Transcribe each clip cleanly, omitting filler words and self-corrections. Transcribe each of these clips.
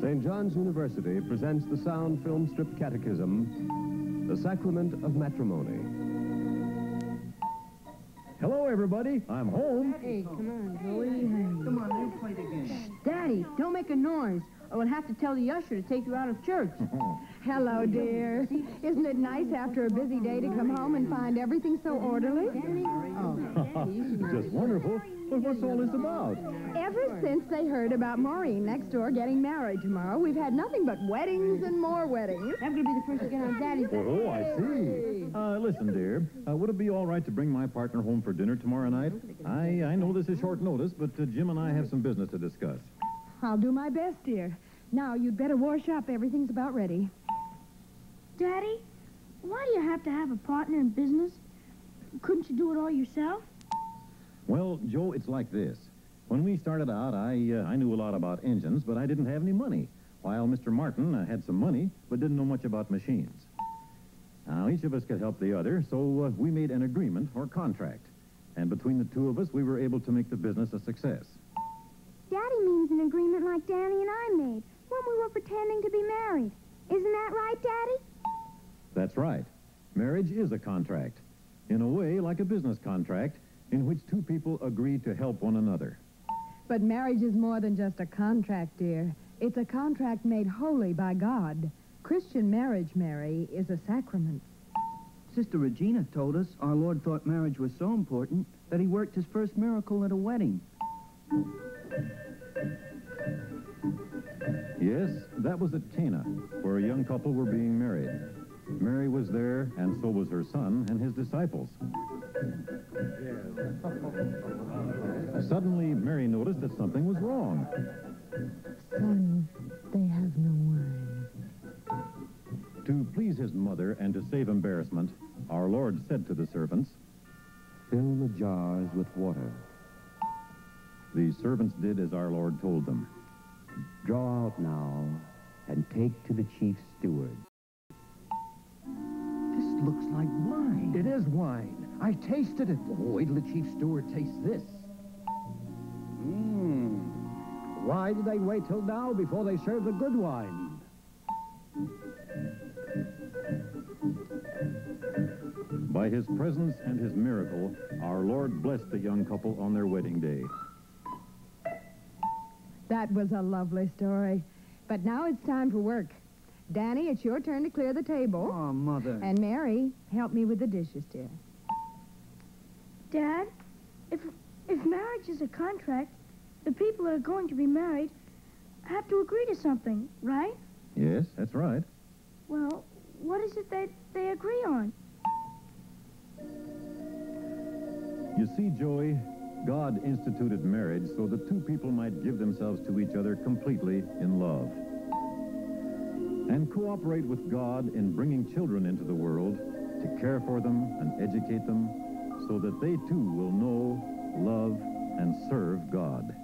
St. John's University presents the sound film strip Catechism, The Sacrament of Matrimony. Hello, everybody. I'm home. Hey, come on, Joey. Come on, you play the game. Daddy, don't make a noise, or we'll have to tell the usher to take you out of church. Hello, dear. Isn't it nice after a busy day to come home and find everything so orderly? Just wonderful. But what's all this about? Ever since they heard about Maureen next door getting married tomorrow, we've had nothing but weddings and more weddings. I'm going to be the first to get on Daddy's. Oh, I see. Listen, dear. Would it be all right to bring my partner home for dinner tomorrow night? I know this is short notice, but Jim and I have some business to discuss. I'll do my best, dear. Now, you'd better wash up. Everything's about ready. Daddy, why do you have to have a partner in business? Couldn't you do it all yourself? Well, Joe, it's like this. When we started out, I knew a lot about engines, but I didn't have any money, while Mr. Martin had some money, but didn't know much about machines. Now, each of us could help the other, so we made an agreement or contract. And between the two of us, we were able to make the business a success. Daddy means an agreement like Danny and I made when we were pretending to be married. Isn't that right, Daddy? That's right. Marriage is a contract. In a way, like a business contract, in which two people agree to help one another. But marriage is more than just a contract, dear. It's a contract made holy by God. Christian marriage, Mary, is a sacrament. Sister Regina told us our Lord thought marriage was so important that he worked his first miracle at a wedding. Yes, that was at Cana, where a young couple were being married. Mary was there, and so was her son and his disciples. Suddenly, Mary noticed that something was wrong. Son, they have no wine. To please his mother and to save embarrassment, our Lord said to the servants, Fill the jars with water. The servants did as our Lord told them. Draw out now and take to the chief steward. This looks like wine. It is wine. I tasted it. Oh, wait till the chief steward tastes this. Why did they wait till now before they served the good wine? By his presence and his miracle, our Lord blessed the young couple on their wedding day. That was a lovely story. But now it's time for work. Danny, it's your turn to clear the table. Oh, Mother. And Mary, help me with the dishes, dear. Dad, if marriage is a contract, the people that are going to be married have to agree to something, right? Yes, that's right. Well, what is it that they agree on? You see, Joey, God instituted marriage so that two people might give themselves to each other completely in love. And cooperate with God in bringing children into the world to care for them and educate them so that they too will know, love, and serve God.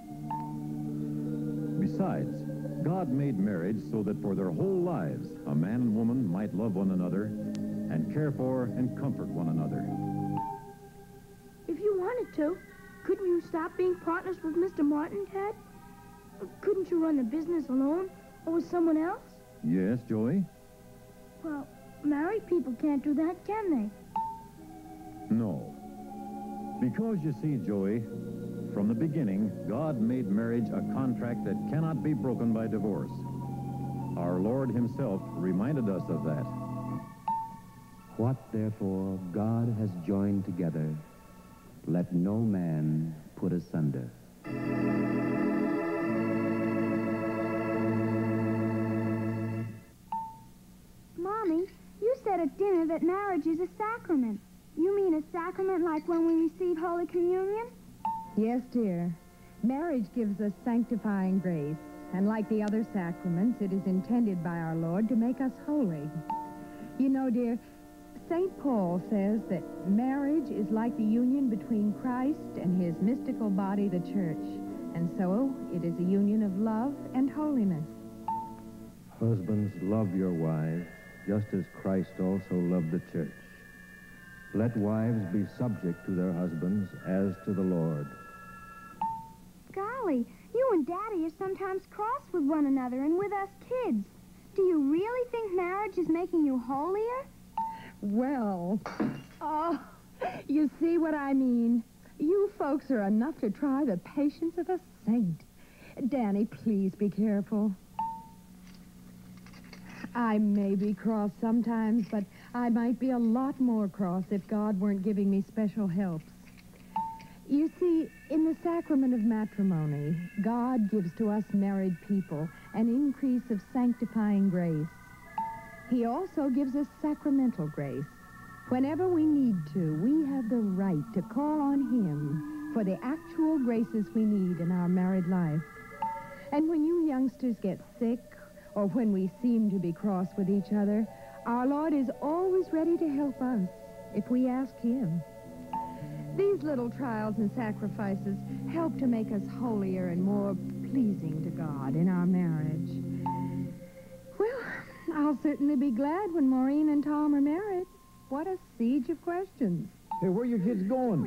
Besides, God made marriage so that for their whole lives, a man and woman might love one another and care for and comfort one another. If you wanted to, couldn't you stop being partners with Mr. Martin, Dad? Couldn't you run the business alone or with someone else? Yes, Joey? Well, married people can't do that, can they? No. Because you see, Joey, from the beginning, God made marriage a contract that cannot be broken by divorce. Our Lord himself reminded us of that. What, therefore, God has joined together, let no man put asunder. Mommy, you said at dinner that marriage is a sacrament. You mean a sacrament like when we receive Holy Communion? Yes, dear. Marriage gives us sanctifying grace, and like the other sacraments, it is intended by our Lord to make us holy. You know, dear, St. Paul says that marriage is like the union between Christ and his mystical body, the church, and so it is a union of love and holiness. Husbands, love your wives, just as Christ also loved the church. Let wives be subject to their husbands as to the Lord. Golly, You and Daddy are sometimes cross with one another and with us kids. Do you really think marriage is making you holier? Well, oh, you see what I mean? You folks are enough to try the patience of a saint. Danny, please be careful. I may be cross sometimes, but I might be a lot more cross if God weren't giving me special helps. You see, in the Sacrament of Matrimony, God gives to us married people an increase of sanctifying grace. He also gives us sacramental grace. Whenever we need to, we have the right to call on Him for the actual graces we need in our married life. And when you youngsters get sick, or when we seem to be cross with each other, our Lord is always ready to help us if we ask Him. These little trials and sacrifices help to make us holier and more pleasing to God in our marriage. Well, I'll certainly be glad when Maureen and Tom are married. What a siege of questions. Hey, where are your kids going?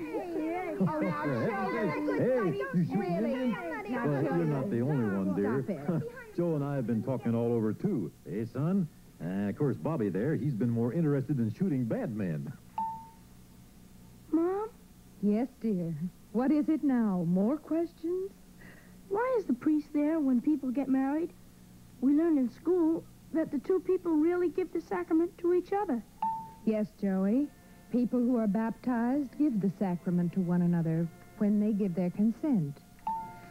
Oh, now, children. Hey, you shooting Really? Indians? Now, Well, you're children. not the only one, dear. Stop it. Joe and I have been talking all over, too. Hey, son? Of course, Bobby there, he's been more interested in shooting bad men. Mom, Yes, dear. What is it now? More questions? why is the priest there when people get married? We learned in school that the two people really give the sacrament to each other. Yes, Joey. People who are baptized give the sacrament to one another when they give their consent.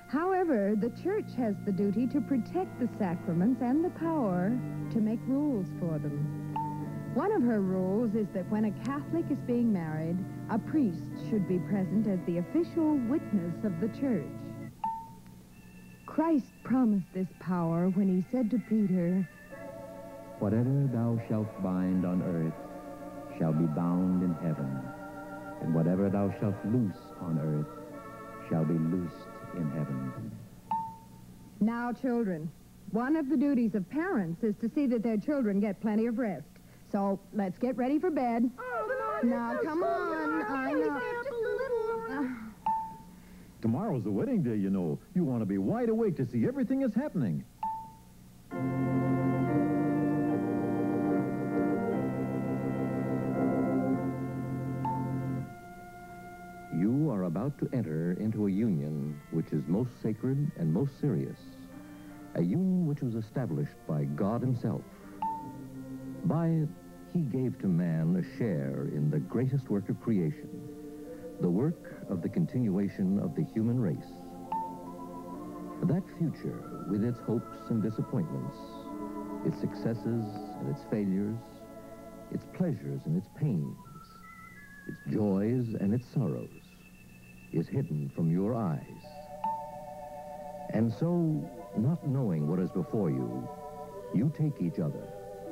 However, the Church has the duty to protect the sacraments and the power to make rules for them. One of her rules is that when a Catholic is being married, a priest should be present as the official witness of the Church. Christ promised this power when he said to Peter, Whatever thou shalt bind on earth shall be bound in heaven, and whatever thou shalt loose on earth shall be loosed in heaven. Now, children, one of the duties of parents is to see that their children get plenty of rest. So, let's get ready for bed. Now, come on. I know. Tomorrow's the wedding day, you know. You want to be wide awake to see everything that's happening. You are about to enter into a union which is most sacred and most serious. A union which was established by God Himself. By it, He gave to man a share in the greatest work of creation, the work of the continuation of the human race. That future, with its hopes and disappointments, its successes and its failures, its pleasures and its pains, its joys and its sorrows, is hidden from your eyes. And so, not knowing what is before you, you take each other,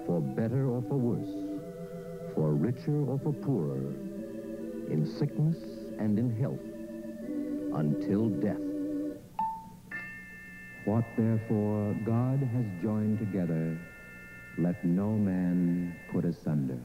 for better or for worse, for richer or for poorer, in sickness and in health, until death. What therefore God has joined together, let no man put asunder.